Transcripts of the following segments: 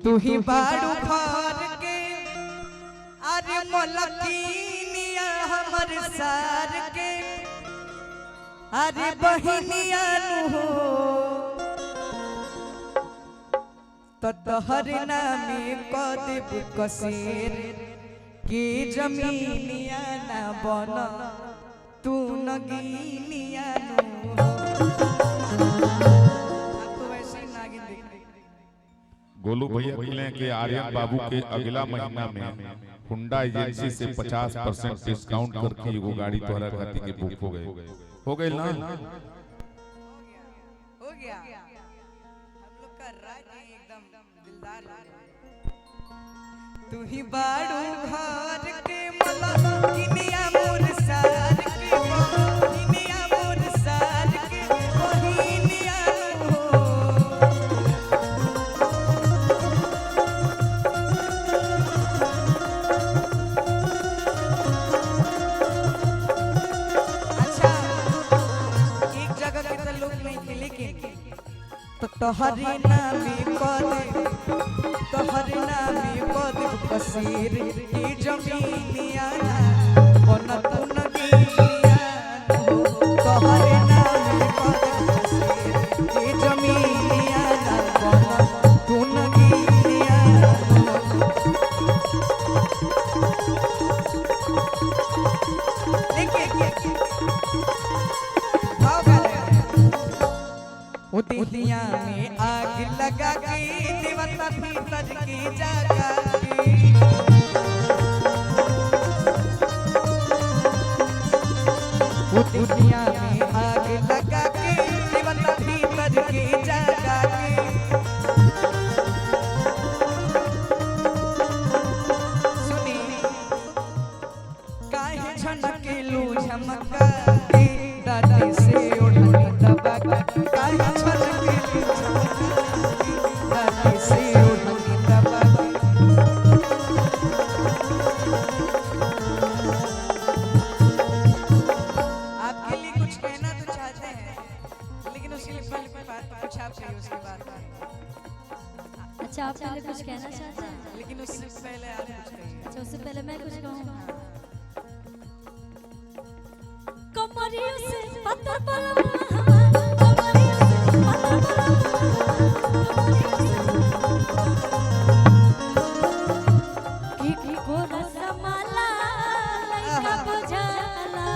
तू ही बाड़ू घर के अरे मलकिनिया हमर सार के अरे बहिनिया नु तो तोहर नामे कदेब कसेर के जमीनिया ना बन तू नगीनिया गोलू भैया कहले कि आर्यन बाबू के अगला महीना में हुंडा एजेंसी से 50% डिस्काउंट करके एगो गाड़ी तोहरा खातिर के बुक हो गए ना। हो गया हम लोग का राज एकदम दिलदार तू ही बाड़ू घर के मलकिनिया मोर सार के बहिनिया मोर सार के बहिनिया अच्छा एक जगह के तो लोग नहीं थे लेकिन तो तोहरी नामे कद कसीर की जमीनिया बन तू नगीनिया तोहरे नामे कद कसीर की जमीनिया बन तू नगीनिया उदिया में आग लगा के देवता भीतर की जगा के उदिया में आग लगा के देवता भीतर की जगा के सुनी काहे झनके लू झमका के दादी से ओढ़नी दबा काहे झनके लू झमका के दादी से ओढ़नी दबा आपके लिए कुछ कहना तो चाहते हैं लेकिन उसके लिए पहले कुछ आप चाहिए उसके बाद अच्छा आप पहले कुछ कहना चाहते हैं लेकिन उससे पहले आप कुछ कहिए। अच्छा उससे पहले मैं कुछ कहूँ कमरियों से पत्थर पलम कमरियों से पत्थर पलम की गोरा समाला लइका बुझाला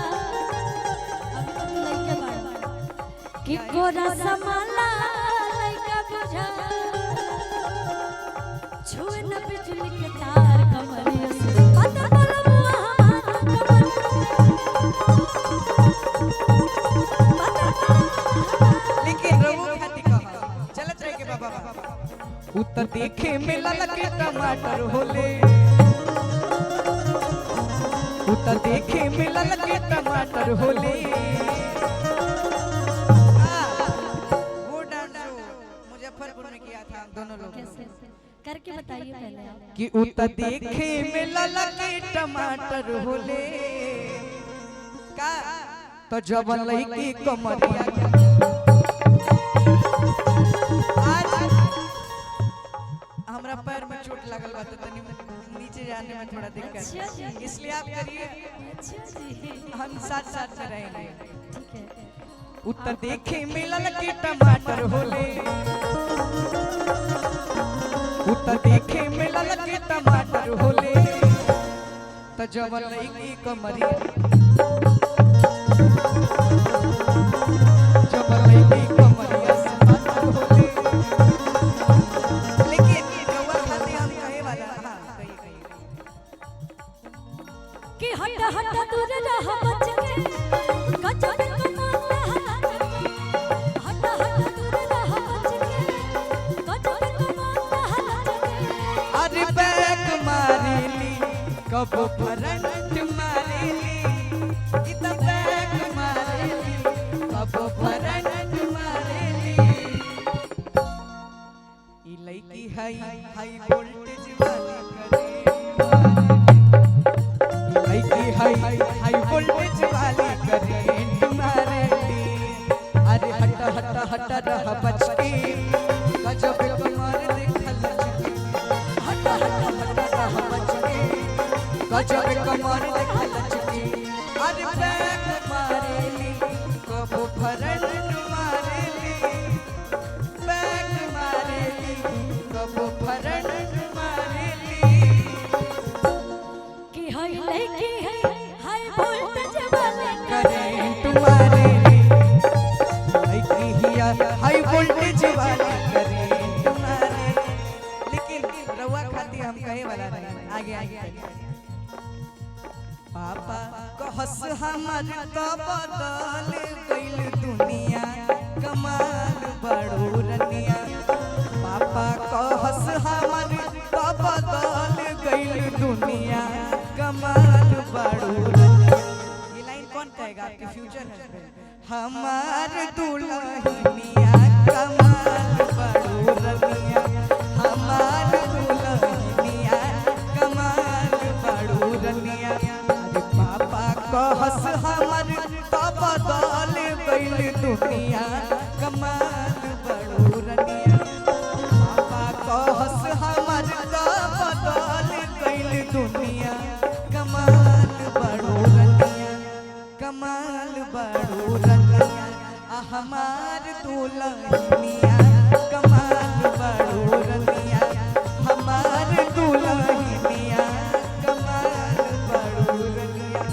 अब लइका बाड़ा की गोरा समाला लइका बुझाला छुए न बिजली के तार कमरियों से पत्थर पलम लेकिन रवो खाती कहा चलत रहे के बाबा उत्तर देखे में ललके टमाटर होले उत्तर देखे में ललके टमाटर होले वो डांस जो मुजफ्फरपुर में किया था हम दोनों लोग कैसे करके बताइए पहले आप कि उत्तर देखे में ललके टमाटर होले का तो जवन लईकी कमरिया आज हमरा पैर में चोट लगल बा तो तनी नीचे जाने में थोड़ा दिक्कत है इसलिए आप करिए अच्छा जी हम साथ साथ में रहेंगे ठीक है उत्तर देखे मिलल के टमाटर होले उत्तर देखे मिलल के टमाटर होले तो जवन लईकी कमरिया जवन लईकी कमरिया से पातर होले लेकिन रउआ खातिर हम कहे वाला हां कहिए कि हट हट दूर रह बच के गजब कमाता हट हट दूर रह बच के गजब कमाता अरे बैक मारेली कब फरंट मारेली इत बैक मारेली कब फरंट मारेली ई लईकी हाई हाई वोल्टेज वाली करे लईकी हाई हाई वोल्टेज वाली करेंट मारेली अरे हट हट हट रह बच के गजब कमर देखल गजब कमर देखा लचकी अरे बैक मारेली कबो फ्रंट मारेली बैक मारेली कबो फ्रंट मारेली कि हाय लड़की है हाय वोल्टेज वाले करंट मारेली लड़की हिया हाई वोल्टेज वाली करंट मारेली लेकिन रउआ खाती हम कहे वाला नहीं आगे आगे पापा कहस हमर तो बदल गइल दुनिया कमाल बड़ो रनिया पापा कहस हमर तो बदल गइल दुनिया कमाल बड़ो रनिया ये लाइन कौन कहेगा आपके फ्यूचर हस्बैंड हमार दुल्हनिया कमाल बड़ो रनिया हमार दुल्हनिया कमाल बड़ो रनिया कहस हमर तो बदल गइल दुनिया कमाल बड़ो रनिया पापा कहस हमर तो बदल गइल दुनिया कमाल बड़ो रनिया कमाल बड़ो रनिया हमार दुल्हनिया कमाल बड़ो रनिया हमार दुल्हनिया कमाल बड़ो रनिया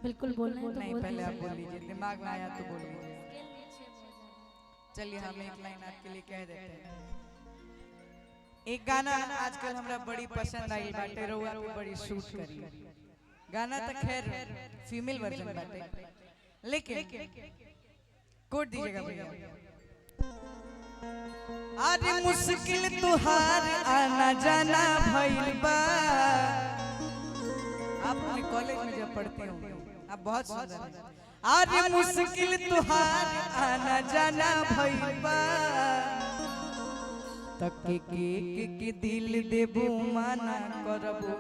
बिल्कुल बोलना है तो नहीं बोल पहले आप दीजिए। बोल लीजिए दिमाग में आया तो बोल लीजिए चलिए हम एक लाइन आपके लिए कह देते हैं एक गाना आजकल हमरा बड़ी पसंद आई बाटे रउआ पे बड़ी शूट करी गाना तो खैर फीमेल वर्जन बाटे लेकिन कोड दीजिएगा भैया अरे मुश्किल तुहार आना जाना भइल बा आप अपने कॉलेज में जब पढ़ते होंगे आप बहुत सुंदर हैं अरे मुश्किल तुहार आना जाना भइल बा तक के दिल देबो माना करबो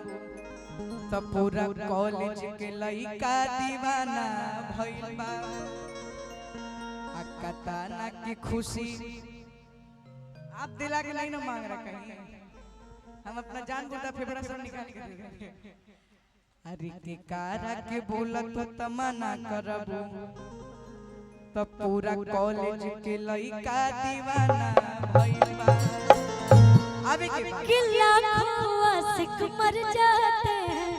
त पूरा कॉलेज के लइका दीवाना भइल बा अकताना की खुशी आप दिला के नहीं ना मांग रहा कहीं हम अपना जान बूटा फेफड़ा सब निकाल के देंगे अरे के कारा के बोलत तमना करबो त पूरा कॉलेज के लइका दीवाना भइल बा अबे के कि लाखों आशिक मर जाते हैं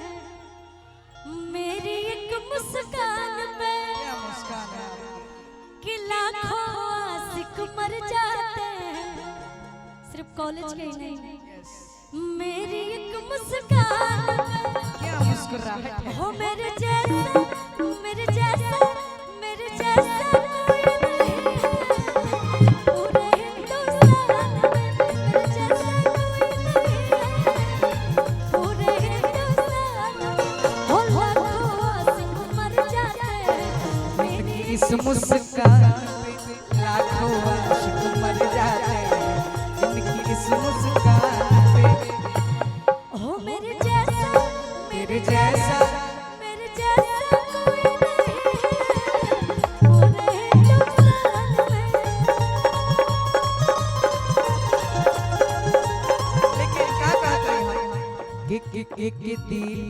मेरी एक मुस्कान पे क्या मुस्कान है आपकी कि लाखों आशिक मर जाते हैं सिर्फ कॉलेज के ही नहीं मेरी एक मुस्कान क्या मुस्कुराहट है हो मेरे जैसा मेरे जैसा मेरे जैसा कोई नहीं है पूरे हिंदुस्तान में मेरे जैसा कोई नहीं है पूरे हिंदुस्तान में हो लाखों आशिक मर जाते हैं मेरी इस मुस्कान पे लाखों आशिक मर जाते हैं इनकी इस मुस्कान पे हो मेरे जैसा तेरे जैसा मेरे जैसा कोई नहीं है पूरे हिंदुस्तान में लेकिन क्या कहते हैं के दिल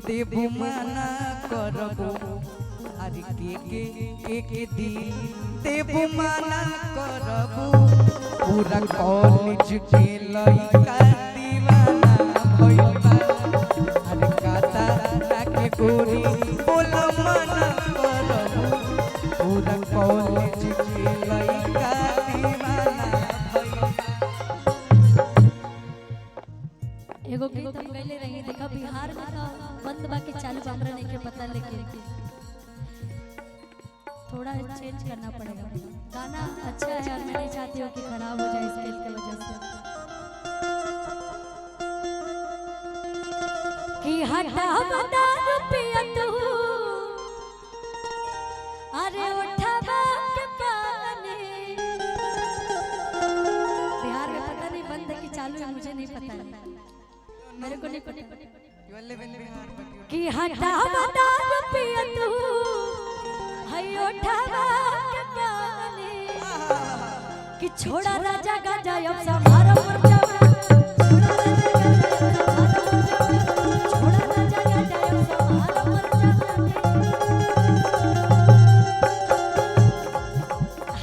देबो मना करबो अरे के दिल देबो मना करबो पूरा कॉलेज के लइका दीवाना भइल बा अरे काता ना के गोरी बोला मना करबो पूरा कॉलेज के लइका दीवाना भइल बा एगो गीत हम गइले रही देखा बिहार में का बंद बाकी चालू हमरा नहीं के पता लेकिन थोड़ा चेंज करना पड़ेगा। गाना अच्छा है और मैं नहीं चाहती हूँ कि खराब हो जाए स्केल की वजह से। कि हटा बता रुपया तू अरे उठावा के पानी। बिहार में पता नहीं बंद है कि चालू है, मुझे नहीं पता है, मेरे को नहीं पता। कि हटा बता रुपया तू है उठावा के पानी। कि छोड़ा राजा गाजा अब समारो पर जाओ। छोड़ा राजा गाजा अब समारो पर जाओ।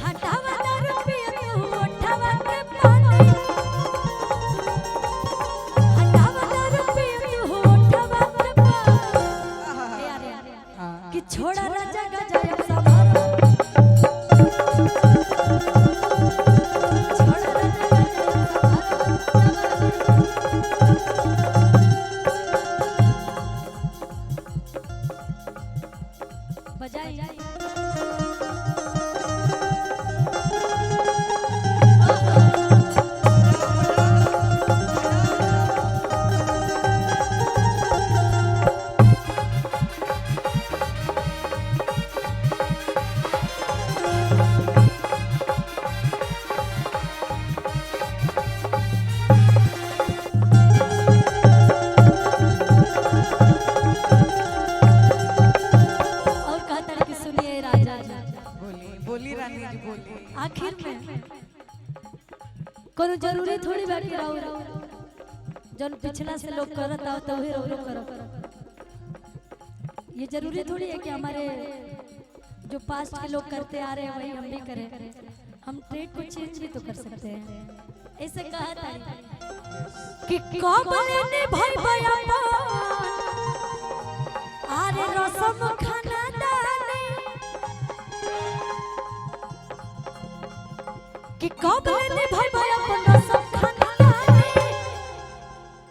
हटावा ना रुपया तू उठावा के पानी। हटावा ना रुपया तू उठावा के पानी। कि छोड़ा राजा गाजा अब समारो। छोड़ा राजा गाजा अब समारो। बजाई और कहता है कि सुनिए राजा जी, बोली रानी जी बोली। आखिर में कोनो जरूरी थोड़ी बाकी रहो जन पिछला से लोग करत आओ तो ही रहो करो। ये जरूरी थोड़ी है कि हमारे जो पास्ट के लोग करते आ रहे हैं वही हम भी करें। हम ट्रेड को चेंज भी तो कर सकते हैं। ऐसे कहा था कि कबले ने भाई बयापा आरे रसम खाना दाने। कि कबले ने भाई बयापा रसम खाना दाने।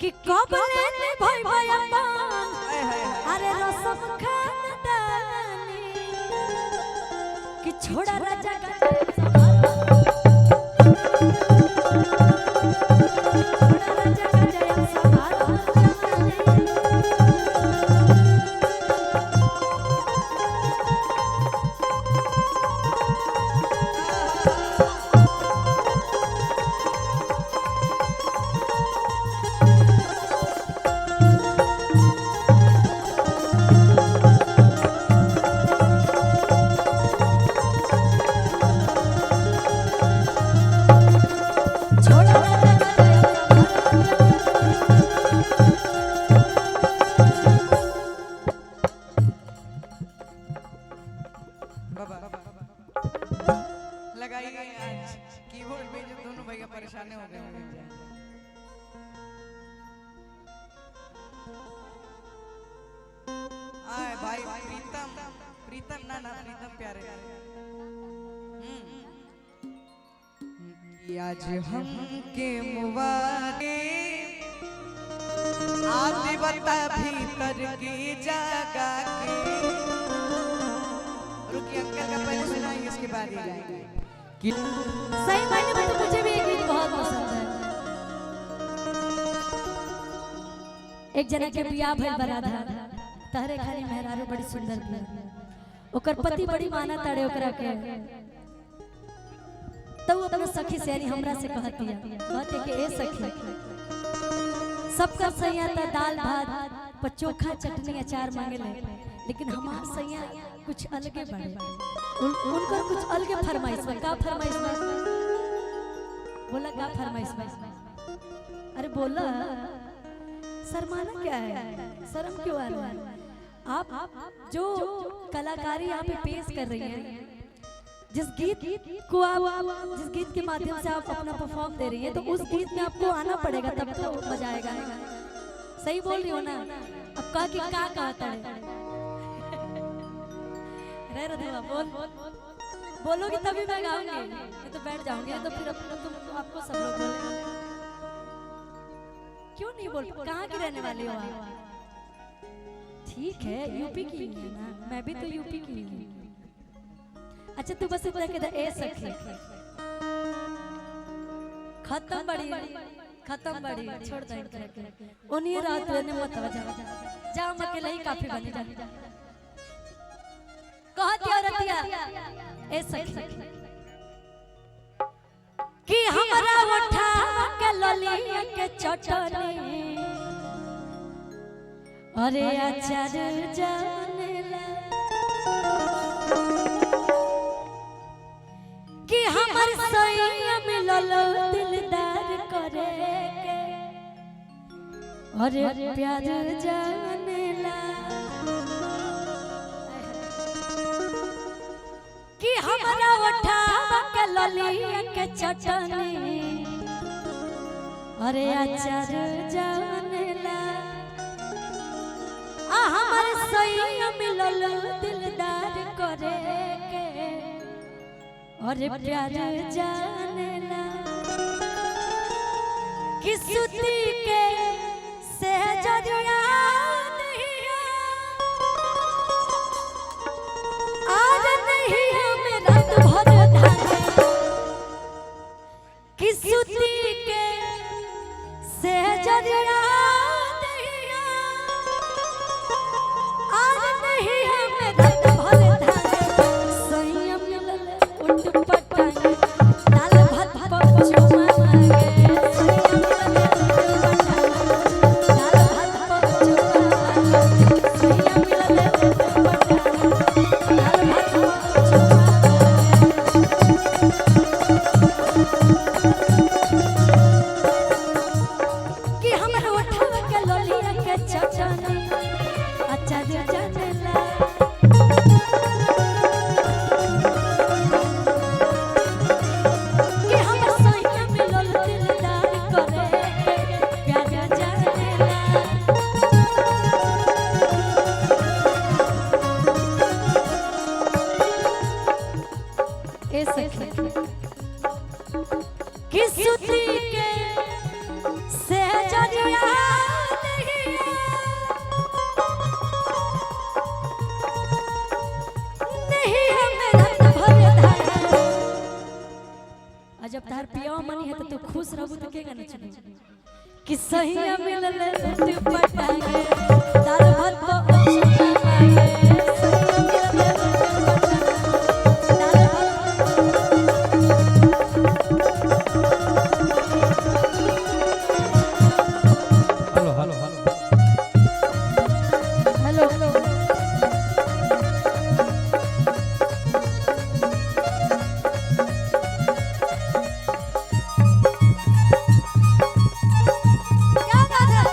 कि कबले ने भाई बयापा अरे रसम खाना दाने। कि छोड़ा राजा का छोड़ा राजा का जय समारो। छोड़ा राजा का जय बाबा लगाई गई आज कीबोर्ड पे जो दोनों भैया परेशान हो गए हैं। आए भाई प्रीतम प्रीतम ना प्रीतम प्यारे। कि आज हम के मुबारे आदि बता भीतर की जगह के। रुकिए अंकल का पहले सुनाएंगे इसके बाद ही गाएंगे। कि सही मायने में तो मुझे भी ये गीत बहुत पसंद है। एक जना के बियाह भइल बराधा तहरे खाली मेहरारू बड़ी सुंदर थी। ओकर पति बड़ी माना ताड़े ओकरा के। तब अपना सखी से यानी हमरा से कहती है कि ए सखी सबका सैया था दाल भात पर चोखा चटनी अचार मांगे ले, लेकिन हमार सैया कुछ अलगे बड़े उनका कुछ अलगे फरमाइश बा। का फरमाइश बा? बोला का फरमाइश बा? अरे बोला शर्माना क्या है, शर्म क्यों आ रहा है? आप जो कलाकारी यहाँ पे पेश कर रही हैं, जिस गीत को आप जिस गीत के माध्यम से आप अपना परफॉर्म दे रही है, तो उस गीत में आपको आना पड़ेगा तब तो मजा आएगा। सही बोल रही हो ना? अब कहा कि क्या कहता है रह रहा बोल बोलोगी तभी मैं गाऊंगी, नहीं तो बैठ जाऊंगी, तो फिर तुम आपको सब लोग बोलेंगे। क्यों नहीं बोल? कहाँ की रहने वाली हो आप? ठीक है यूपी की है ना, मैं भी तो यूपी की हूँ। अच्छा तू बस इतना कह दे ए सखी खत्म बड़ी छोड़ दे इनकरा के उन्हीं रात ने मत बजा जा हम अकेले ही काफी बनी जा कहती औरतिया ए सखी कि हमरा उठा के ललिया के चटनी अरे अचार जानेला कि हमर सैया मिलल दिलदार करे के अरे प्यार जानेला कि हमरा उठा के ललिया के चटनी अरे अचार जानेला आ हमर सैया मिलल दिलदार करे के अरे प्यार जानेला कि सुती के सहजरिया नहीं आज नहीं हमें रात भर धागे कि सुती के सहजरिया नहीं आज नहीं हमें रात भर धागे सैया मिलल उठ पटांगे दाल भात पचुमा मांगे कि हमरा उठावा के ललिया के चचनी अच्छा जे जानेला कि हमर सैया मिलल दिलदार करे प्यार जानेला ए सखी कि सुती के सहजरिया नहीं हमें रात भर धागे जब तार पिया मनी है तो तू खुश रहबू तो के गाना चली कि सैया मिलल उठ पटांगे दाल भात पचुमा मांगे सैया मिलल उठ पटांगे दाल भात हेलो क्या बात है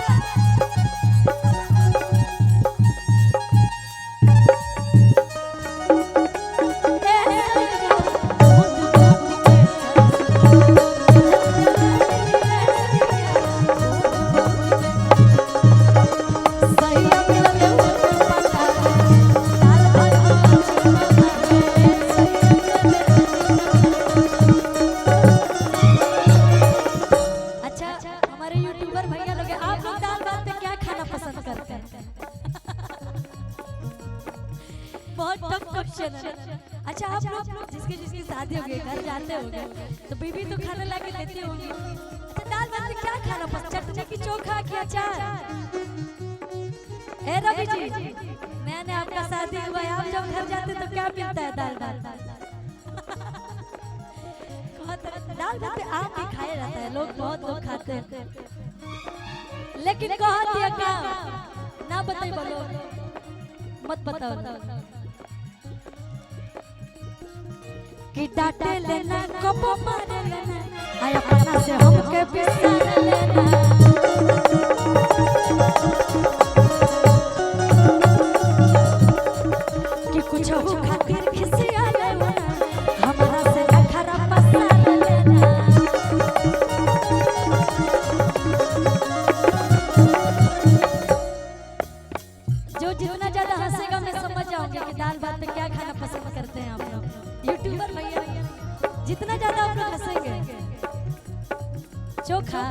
अच्छा हमारे यूट्यूबर भैया लोग हैं, आप लोग दाल भात में क्या खाना पसंद करते हैं? बहुत टफ क्वेश्चन है। अच्छा आप लोग जिसकी जिसकी शादी हो गई घर जाते होंगे तो बीवी तो खाना ला के देती होंगी। अच्छा दाल भात में क्या खाना पसंद, चटनी की चोखा की अचार? ए रवि जी मैंने आपका शादी हुआ है, आप जब घर जाते तो क्या मिलता है? दाल भात दाल भात पे आम भी खाया जाता है, लोग बहुत लोग खाते हैं, लेकिन कहा दिया क्या ना बताई बोलो मत बताओ कि डांटे लेना कबो मारे लेना आय अपना से हमके बिसार लेना कि कुछ हो खातिर खिसिया लेना हमरा से खरा पसार लेना। जो जितना ज्यादा हंसेगा मैं समझ जाऊंगी कि दाल भात में क्या खाना पसंद करते हैं आप लोग यूट्यूबर भैया। जितना ज्यादा आप लोग हंसेंगे चोखा।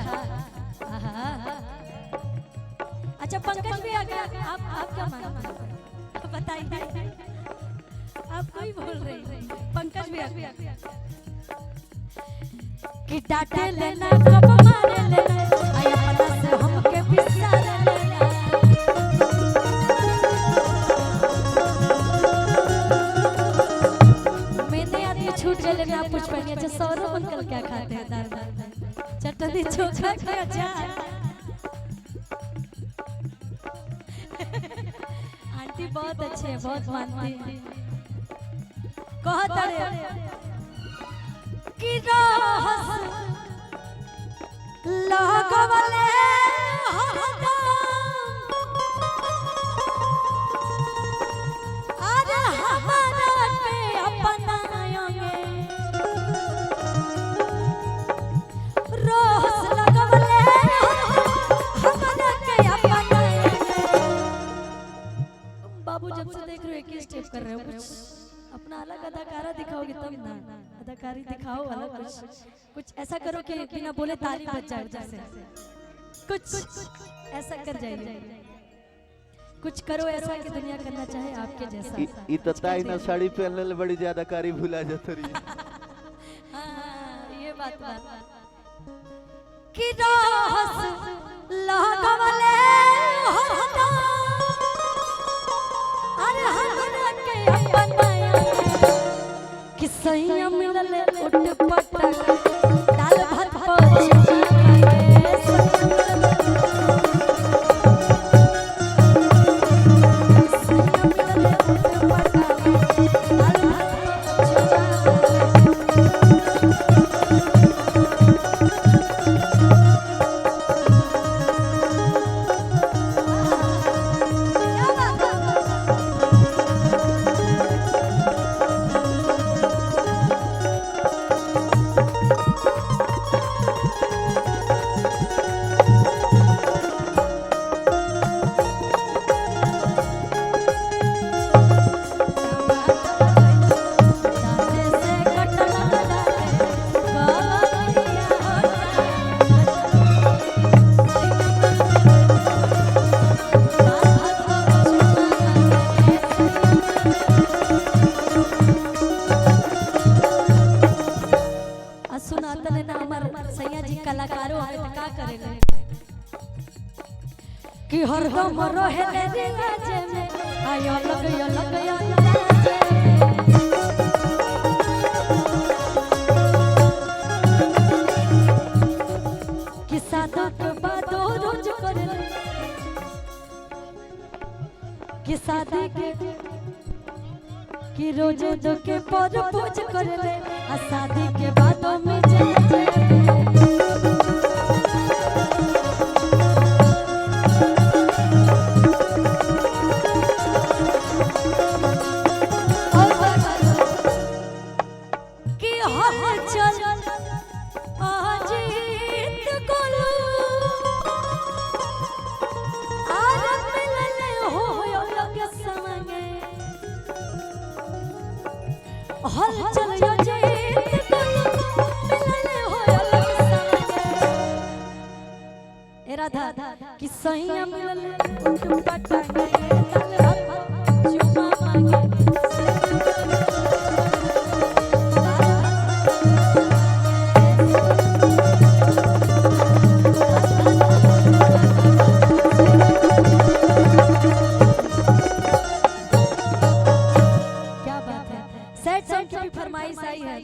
अच्छा पंकज भी आ गया, आप क्या मानते हैं बताइए? आप कोई बोल रहे हैं पंकज पंकज भैया कि डांटे लेना कब मारे लेना आई अपना से हमके बिसार लेना मैंने आदमी छूट गए लेकिन आप कुछ पहनिए अच्छा सौरभ अंकल क्या खाते हैं दाल चटनी चोखा के अचार आंटी बहुत अच्छे हैं बहुत मानती हैं कहत रे कि रहस लगवले हरदम अरे हमारा पे अपनाएंगे रहस लगवले हमारा के अपनाएंगे बाबू जब से देख रहे हो एक ही स्टेप कर रहे हो कुछ अपना अलग अदाकारा दिखाओगे तब ना अदाकारी दिखाओ अलग कुछ ऐसा करो कि बिना बोले ताली बज जाए जैसे कुछ ऐसा कर जाइए कुछ करो ऐसा कि दुनिया करना चाहे आपके जैसा इतना ना साड़ी पहनने ले बड़ी ज्यादा कारी भुला जाती रही हाँ ये बात कि रहस लगवले हरदम अरे हमरा के अपनाया कि सैया मिलल उठ पटक दाल भात पहुंचा कलाकारों हमें तो का करेले कि हरदम रहे रे राजे में आयो लग कि सादा के बाद रोज करेले कि शादी के कि रोज जो के पर पूज करेले आ शादी के बाद में हल चल यो जीत मिलले हो ए राधा कि सैया मिलले पटा गए तल चुमा मांगे क्या बात है सेट सॉन्ग की फरमाइश आई है।